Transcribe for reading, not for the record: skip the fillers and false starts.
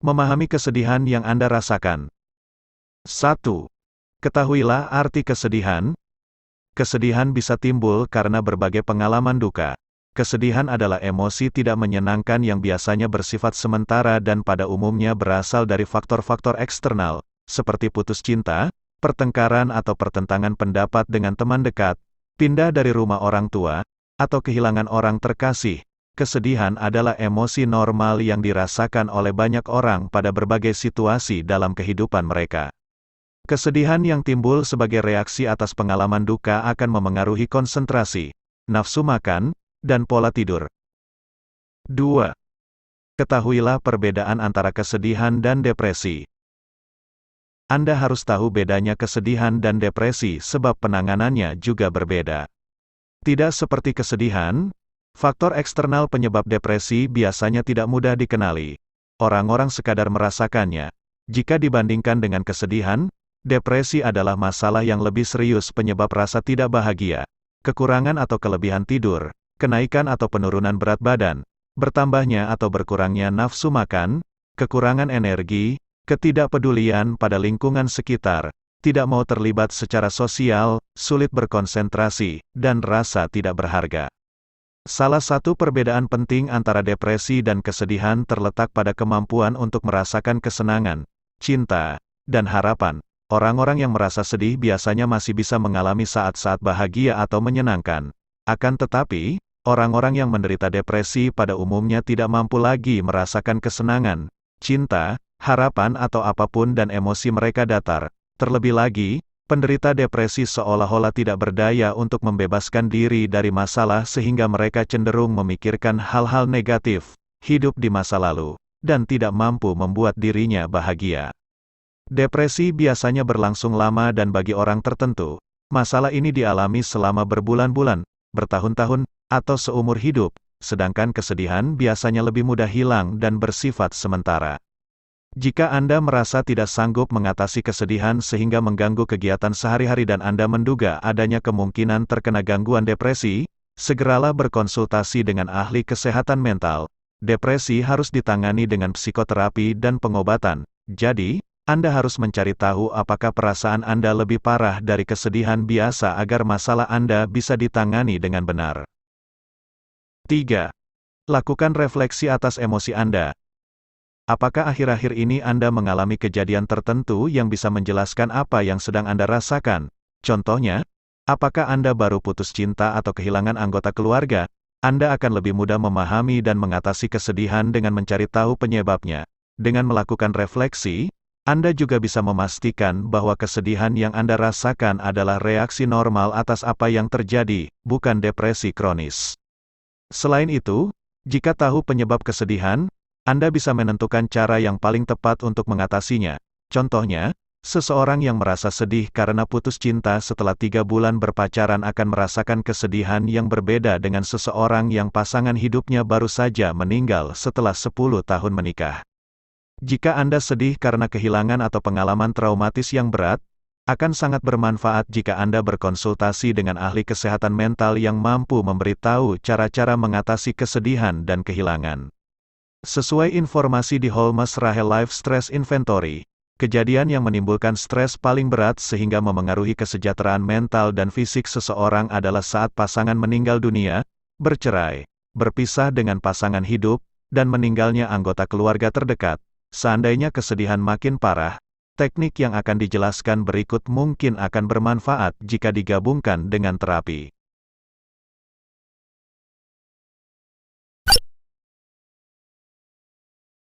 Memahami kesedihan yang Anda rasakan. 1. Ketahuilah arti kesedihan. Kesedihan bisa timbul karena berbagai pengalaman duka. Kesedihan adalah emosi tidak menyenangkan yang biasanya bersifat sementara dan pada umumnya berasal dari faktor-faktor eksternal, seperti putus cinta, pertengkaran atau pertentangan pendapat dengan teman dekat, pindah dari rumah orang tua, atau kehilangan orang terkasih. Kesedihan adalah emosi normal yang dirasakan oleh banyak orang pada berbagai situasi dalam kehidupan mereka. Kesedihan yang timbul sebagai reaksi atas pengalaman duka akan memengaruhi konsentrasi, nafsu makan, dan pola tidur. 2. Ketahuilah perbedaan antara kesedihan dan depresi. Anda harus tahu bedanya kesedihan dan depresi sebab penanganannya juga berbeda. Tidak seperti kesedihan, faktor eksternal penyebab depresi biasanya tidak mudah dikenali. Orang-orang sekadar merasakannya. Jika dibandingkan dengan kesedihan, depresi adalah masalah yang lebih serius penyebab rasa tidak bahagia, kekurangan atau kelebihan tidur, kenaikan atau penurunan berat badan, bertambahnya atau berkurangnya nafsu makan, kekurangan energi, ketidakpedulian pada lingkungan sekitar, tidak mau terlibat secara sosial, sulit berkonsentrasi, dan rasa tidak berharga. Salah satu perbedaan penting antara depresi dan kesedihan terletak pada kemampuan untuk merasakan kesenangan, cinta, dan harapan. Orang-orang yang merasa sedih biasanya masih bisa mengalami saat-saat bahagia atau menyenangkan. Akan tetapi, orang-orang yang menderita depresi pada umumnya tidak mampu lagi merasakan kesenangan, cinta, harapan atau apapun dan emosi mereka datar. Terlebih lagi, penderita depresi seolah-olah tidak berdaya untuk membebaskan diri dari masalah sehingga mereka cenderung memikirkan hal-hal negatif, hidup di masa lalu, dan tidak mampu membuat dirinya bahagia. Depresi biasanya berlangsung lama dan bagi orang tertentu, masalah ini dialami selama berbulan-bulan, bertahun-tahun, atau seumur hidup, sedangkan kesedihan biasanya lebih mudah hilang dan bersifat sementara. Jika Anda merasa tidak sanggup mengatasi kesedihan sehingga mengganggu kegiatan sehari-hari dan Anda menduga adanya kemungkinan terkena gangguan depresi, segeralah berkonsultasi dengan ahli kesehatan mental. Depresi harus ditangani dengan psikoterapi dan pengobatan. Jadi, Anda harus mencari tahu apakah perasaan Anda lebih parah dari kesedihan biasa agar masalah Anda bisa ditangani dengan benar. 3. Lakukan refleksi atas emosi Anda. Apakah akhir-akhir ini Anda mengalami kejadian tertentu yang bisa menjelaskan apa yang sedang Anda rasakan? Contohnya, apakah Anda baru putus cinta atau kehilangan anggota keluarga? Anda akan lebih mudah memahami dan mengatasi kesedihan dengan mencari tahu penyebabnya. Dengan melakukan refleksi, Anda juga bisa memastikan bahwa kesedihan yang Anda rasakan adalah reaksi normal atas apa yang terjadi, bukan depresi kronis. Selain itu, jika tahu penyebab kesedihan, Anda bisa menentukan cara yang paling tepat untuk mengatasinya. Contohnya, seseorang yang merasa sedih karena putus cinta setelah 3 bulan berpacaran akan merasakan kesedihan yang berbeda dengan seseorang yang pasangan hidupnya baru saja meninggal setelah 10 tahun menikah. Jika Anda sedih karena kehilangan atau pengalaman traumatis yang berat, akan sangat bermanfaat jika Anda berkonsultasi dengan ahli kesehatan mental yang mampu memberitahu cara-cara mengatasi kesedihan dan kehilangan. Sesuai informasi di Holmes Rahel Life Stress Inventory, kejadian yang menimbulkan stres paling berat sehingga memengaruhi kesejahteraan mental dan fisik seseorang adalah saat pasangan meninggal dunia, bercerai, berpisah dengan pasangan hidup, dan meninggalnya anggota keluarga terdekat. Seandainya kesedihan makin parah, teknik yang akan dijelaskan berikut mungkin akan bermanfaat jika digabungkan dengan terapi.